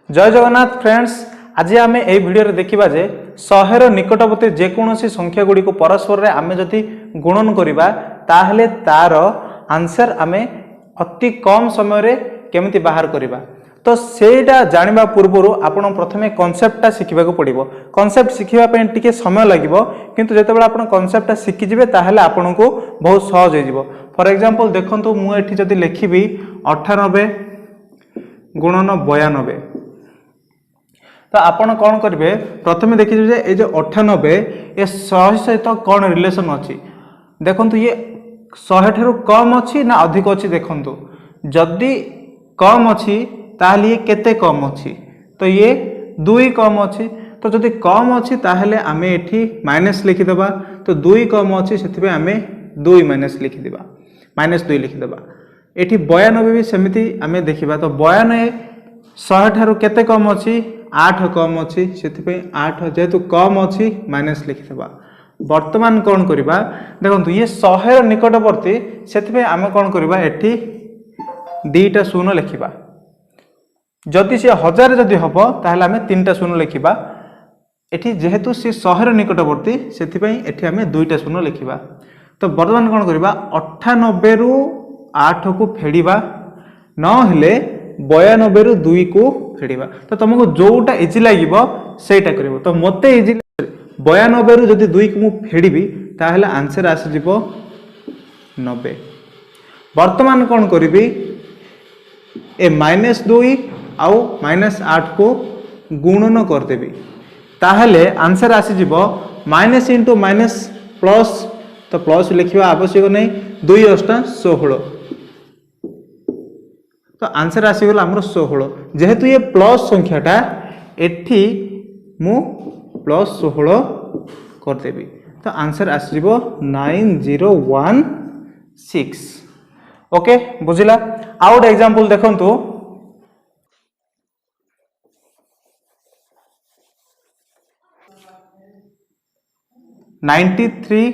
जय जगन्नाथ फ्रेंड्स। आज आम ए भिडियो देखा जे शहेर निकटवर्ती जेकोसी संख्या गुड़ी परस्पर में आम जदि गुणन करवा ताहले तार आंसर आम अति कम समय केमिति बाहर करवा। तो सेटा जानिबा पूर्व आपण प्रथमे कॉन्सेप्टटा शिखिबा पड़िबो। कॉन्सेप्ट शिखिबा पय टिके समय लागिबो, किंतु जेतेबेला आपण कॉन्सेप्टटा शिखि जिवे ताहले आपनको बहुत सहज हो जिवो। फॉर एग्जांपल देखंतु मु एठी जदि लिखिबी 98 गुणन 92, तो आपण कौन करेंगे प्रथम देखिए जे ये जो 98 ये 100 सहित कौन रिलेशन अच्छी देखु ये 100 ठारू कम अच्छी ना अधिक अच्छी। देखु जदि कम अच्छी ताहले ये केते कम अच्छी, तो ये 2 कम अच्छी। तो जदि कम अच्छी ताहले आमे एठी माइनस लिखिदेबा, तो 2 कम अच्छी से आमे 2 माइनस लिखिदेबा, -2 लिखिदेबा। एठी 92 भी सेमिति आमे देखिबा, तो 92 100 ठारू केते कम अच्छी 8 कम अच्छी, से 8 जेहेतु कम अच्छी माइनस लिखिदेबा। वर्तमान कौन करवा देखो ये 100 निकटवर्ती से आम कौन करवा एठी 2टा शून्य लिखा। जदि सी 1000 जदि हम ताहले आम 3टा शून्य लिखा। एठी जेहेतु सी 100 निकटवर्ती से आम 2टा शून्य लिखा। तो वर्तमान कौन करवा 98 रु 8 को फेड़ा, नहेले 92 रु 2 को फेड़ा। तो तुमको जोटा इजी लगे सेटा कर। तो मत इजी 92 रु जदि 2 को मुझे फेड़ी ताहले आंसर आसीज 90। वर्तमान कौन करी ए -2 आउ -8 को गुणन करदेवी, ताहले आंसर आसीज माइनस इंटू माइनस प्लस। तो प्लस लिखा आवश्यक नहीं, 2 × 16, तो आंसर आसीगला आमर 16। जेहेतु ये प्लस संख्याटा एठी मु प्लस 16 करदेवी, तो आंसर आसीब 9016। ओके बुझिला। आउट एग्जांपल देखंतु 93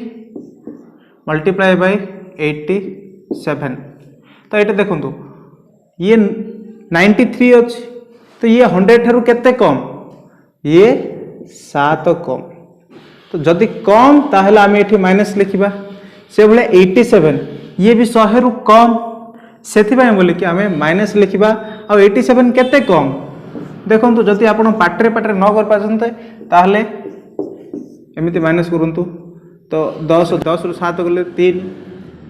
मल्टीप्लाई बाय 87। तो ये देखंतु ये 93 अच्छी, तो ये 100 ठारू केते कम, ये 7 कम। तो जदि कम ताहले आम एठी माइनस लिखिबा। से भले 87 ये भी 100 रु कम, से बोली कि आम माइनस लिखिबा। आ 87 केते कम देखंतु, जदि आपण पाटरे पाटरे न कर पाछन्ते ताहले एमिति माइनस करंतु। तो 10 रु 7 गले 3,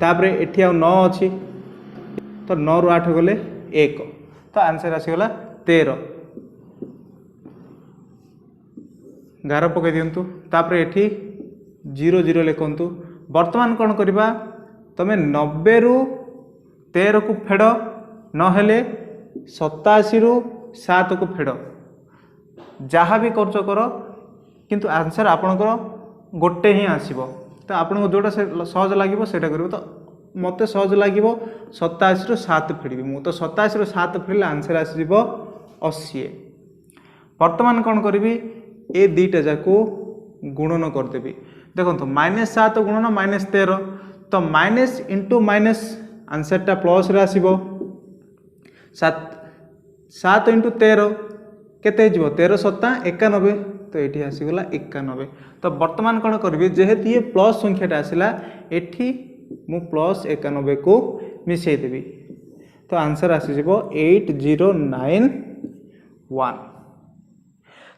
तापरे एठी आ 9 अछि, तो 9 रु 8 गले 1, तो आंसर आसीगला 13। गार पकई दिंतु, तापरे एठी 0 0 लिखंतु। वर्तमान कौन करवा तमें 90 रु 13 को फेड़, नहेले 87 रु 7 को फेड़, जहाँ भी खर्च कर, किंतु आंसर आपणकर गोटे ही आसीबो। तो आपको जोटा सहज लगे से कर। तो मत सहज लगे 87 रु 7 फेड़ी, मु तो 87 रु 7 फेड़े आंसर आसीब 80। वर्तमान कौन करी ए 2टा जाको गुणन करदेवी। देखो -7 गुणन -13, तो माइनस इंटू माइनस आंसरटा प्लस रे आसीबो। 7 इंटू 13 केते हो 13 7 91, तो ये आसीगला 91। तो वर्तमान कौन करी जेहेतु ये प्लस संख्याटा आसला एठी मु प्लस 91 को मिसई देवी, तो आंसर आसीज 8091।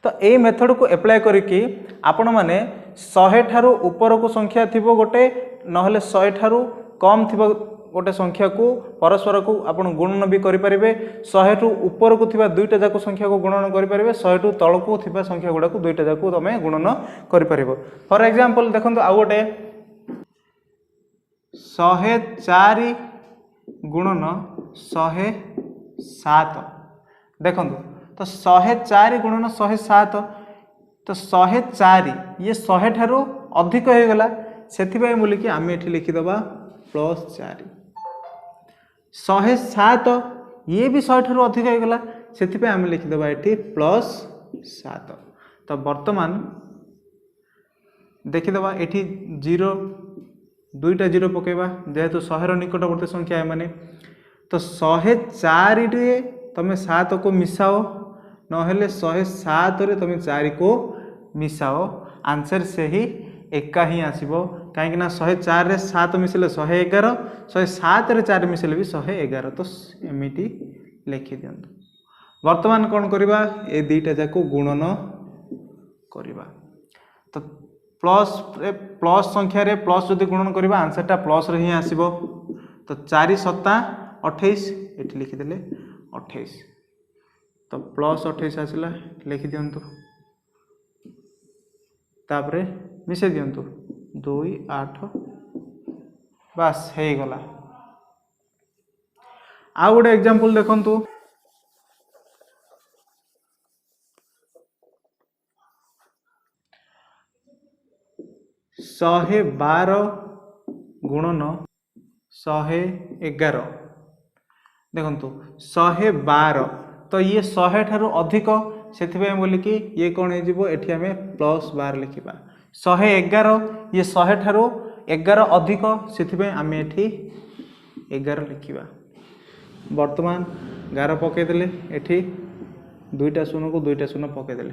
तो यही मेथड को एप्लाय करिकी आपण माने 100 ठारू ऊपर को संख्या थिबो गोटे, नहले 100 ठारू कम थिबो गोटे संख्या को परस्पर को आपण गुणन भी करि परिबे। 100 टू ऊपर को थिबा 2टा जाको संख्या को गुणन करि परिबे, 100 टू तळ को थिबा संख्या गुडा को 2टा जाको तमे गुणन करि परिबो। फॉर एग्जांपल देखंतु आ गोटे 104 गुणन 107 देखंतु। तो 104 गुणन 107, तो 104 ये 100 ठारू अधिक हो गला, सेथिबाई बोली कि आम एठी लिखिदबा +4। 107 ये भी 100 ठारू अधिक हो गला, सेथिबाई आम लिखिदबा एठी +7। तो वर्तमान देखिदबा एठी 0 2टा 0 पकेबा, जेहेतु 100 निकटवर्ती संख्या है माने। तो 104 रे तमे 7 को मिसाओ, नहेले 107 रे तुम 4 को मिसाओ आंसर से ही एका ही आसीबो कहीं ना 104 रे 7 मिसले 111 107 रे 4 मिसले भी 111 तो एमिटी लिखि दियंतु। वर्तमान कौन करबा ए दुईटा जाको गुणन करबा तो प्लस संख्या रे प्लस जदि गुणन करबा आंसरटा प्लस रे ही आसीबो तो 4 7 28 एठी लिखि देले 28 तो प्लस 28 आसिला लिखि दियंतु तापरे मिसे दियंतु 2 8 बस हे गला। आ गोटे एग्जांपल देखंतु 112 गुणन 111 देखंतु 112 तो ये 100 ठारू अधिक से बोल कि ये कौन हो एटी प्लस 12 लिखा 111 ये 100 ठारू 11 अधिक से आम एटी 11 लिखा। वर्तमान 11 पकईदे एटी 2टा शून्य को 2टा शून्य पकईदे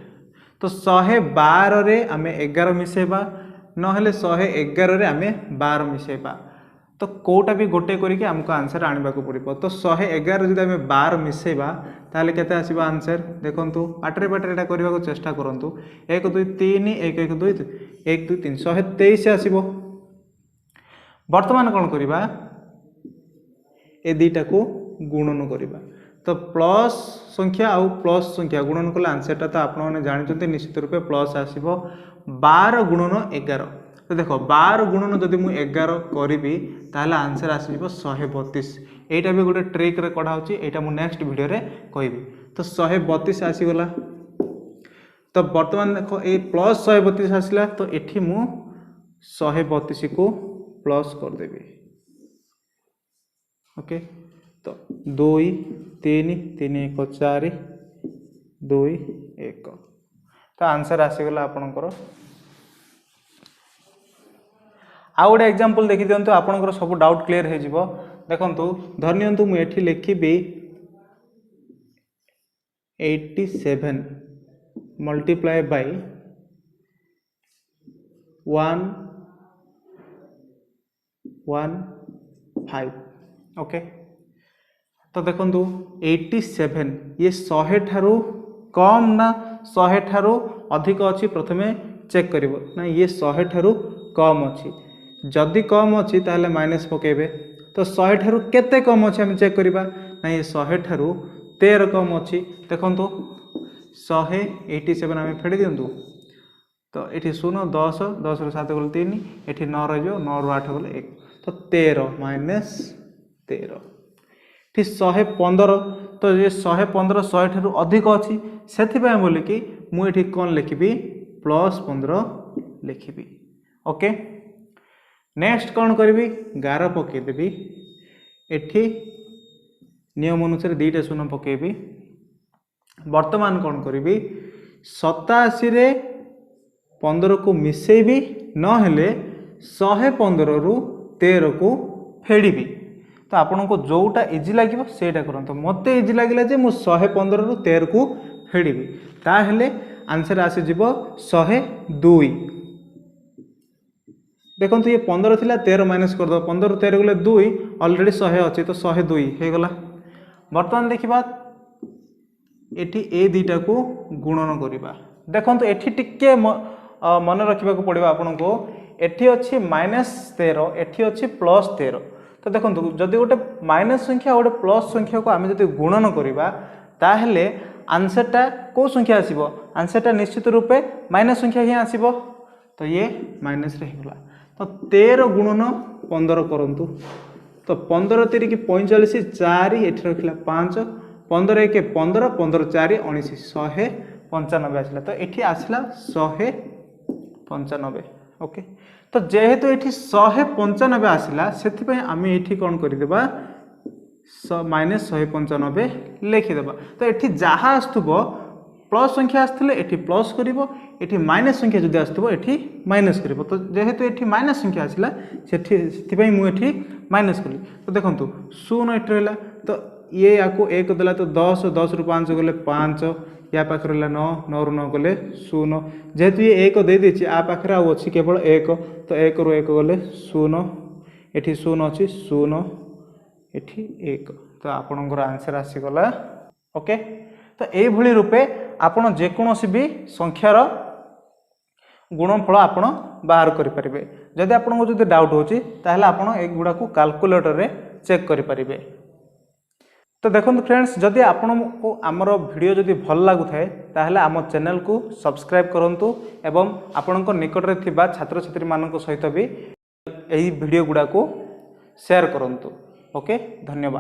तो 112 रे आम 11 मिसेबा नहेले 111 रे आम 12 मिसेबा तो कोटा भी गोटे करके आमको आंसर आने को पड़ो तो 111 जब आम 12 मिसेबा ताले केते आसीबा आंसर देखंतु पाटरे पाटरे एटा करबा को चेष्टा करंतु 1 2 3 1 1 2 1 2 3 123 आसीबो। वर्तमान कौन करबा ए दुईटा को गुणन करबा तो प्लस संख्या आउ प्लस संख्या गुणन कले आंसरटा तो आपण माने जानते निश्चित रूपे प्लस आसीबो 12 गुणन 11 तो देखो 12 गुणन जदि मु 11 करी ताहले आंसर आसीबो 132 एटा भी गोटे ट्रिक रे कढा होची एटा मु नेक्स्ट वीडियो रे कहबी तो 132 आसीगला तो वर्तमान देखो ए प्लस 132 आसला तो एठी मु 132 को प्लस कर देबी ओके तो 2 3 3 1 4 2 1 तो आंसर आसीगला आपनकर। आ गोटे एग्जांपल देखि दियंतु आपनकर सब डाउट क्लियर हो जिवो देखंतु धरनियंतु मु एठी लिखिबी 87 मल्टीप्लाई बाय 1 1 5 ओके तो देखंतु 87 ये 100 ठारू कम ना 100 ठारू अधिक अच्छी प्रथमे चेक करिवो ना ये 100 ठारू कम अच्छी जदि कम अच्छी ताहले माइनस पकेबे तो 100 ठारू केते कम अच्छी हम चेक करिबा ना ये 100 ठारू 13 कम अच्छी देखंतु 187 आम फेड़ी दिंतु तो ये 0 10 10 रु 7 गले 3 ये 9 रही 9 रु 8 गले 1 तो 13 माइनस 13 ठीक 115 तो ये 115 100 ठारू अधिक अच्छी से बोल कि मुझे कौन लिखी प्लस 15 लिखी ओके। नेक्स्ट कौन करी 11 पकईदेवी एठी नियम अनुसार 2टा शून्य पकेबी। वर्तमान कौन करी 87 रे 15 को मिसेबी नहेले 115 रु 13 को फेड़बी तो आपन को जोटा इजी लगे सेटा करंतु मते इजी लगिला जे मु 115 रु 13 को फेड़बी ताहेले आंसर आसी जिवो 102 देखो ये 15 थिला 13 माइनस कर दो 15 13 गले 2 ऑलरेडी 100 अच्छी तो 102 हो गला। वर्तमान देखा एठी ए दुईटा को गुणन करबा देखो एठी टिके मन रखा पड़ो आपन को एठी अच्छी -13 एठी अच्छी +13 तो देखो जदि गोटे माइनस संख्या गोटे प्लस संख्या को आम जब गुणन करवा ताहले आंसरटा कौ संख्या आसीबो आंसरटा निश्चित रूपे माइनस संख्या ही आसीबो तो ये माइनस रे होगला तो 13 गुणन 15 करंतु तो 15 3 45 4 एठी रखला 5 15 1 15 15 4 19 195 आसला तो एठी आसला 195 ओके तो जेहेतु एठी 195 आसला सेति आम एठी कौन करदेबा -195 लिखिदेबा तो एठी जहाँ आसुबो प्लस संख्या आसले एठी प्लस करिवो एठी माइनस संख्या जदि आसुबो एठी माइनस करिवो तो जेहेतु एठी माइनस संख्या आसला सेति मु एठी माइनस कली तो देखंतु 0 एठी रहला तो ये आपको 1 देला तो 10 10 रु 5 गले 5 या पाखरे 9 9 रु 9 गले 0 जेहेतु ये 1 दे देछि आ पाखरे आ अछि केवल 1 तो 1 रु 1 गले 0 एठी 0 अछि 0 एठी 1 तो आपणकर आंसर आसी गला ओके। तो एई भली रूपे आपण जे कोनोसी भी संख्यार गुणनफल आपण बाहर करि परिबे। जदि आपनको जदि डाउट होछि ताहले आपण एगुडा को कैलकुलेटर रे चेक करि परिबे। तो देखो फ्रेंड्स जदि आपको आमर वीडियो जदि भल लागु थाए ताहले आम चैनल को सब्सक्राइब करंतु एवं आपणको निकट रे थिबा छात्र छात्री मानक सहित भी एही वीडियो गुडा को शेयर करंतु ओके। धन्यवाद।